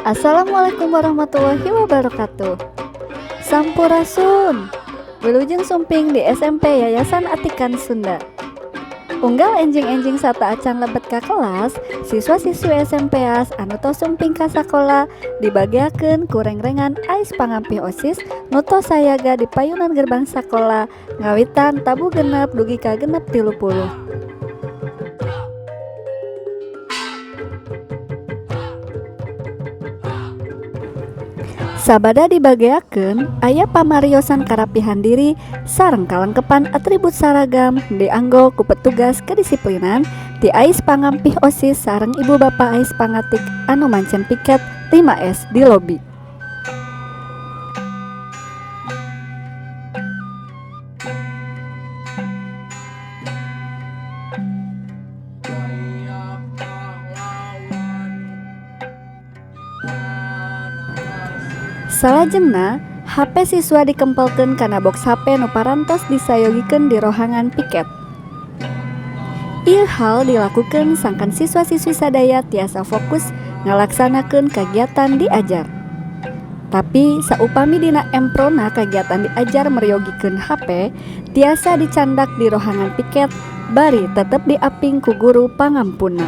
Assalamualaikum warahmatullahi wabarakatuh. Sampurasun. Wilujeng sumping di SMP Yayasan Atikan Sunda. Unggal enjing-enjing sata acan lebet ka kelas, siswa-siswi SMP-as anu tos sumping ka sakola dibagiakeun ku rengrengan ais pangampih OSIS nu tos sayaga di payunan gerbang sakola ngawitan tabu genep dugi ka genep 30. Sabada dibagiakeun aya pamariosan karapihan diri sareng kalengkepan atribut saragam dianggo ku petugas kedisiplinan ti ais pangampih OSIS sareng ibu bapak ais pangatik anu mancen piket 5S di lobi. Salajengna, HP siswa dikempelkeun kana box HP nu parantos disayogikeun di rohangan piket. Ieu hal dilakukeun sangkan siswa-siswi sadaya tiasa fokus ngalaksanakeun kagiatan diajar. Tapi saupami dina emprona kagiatan diajar meryogikeun HP, tiasa dicandak di rohangan piket bari tetep diaping ku guru pangampuna.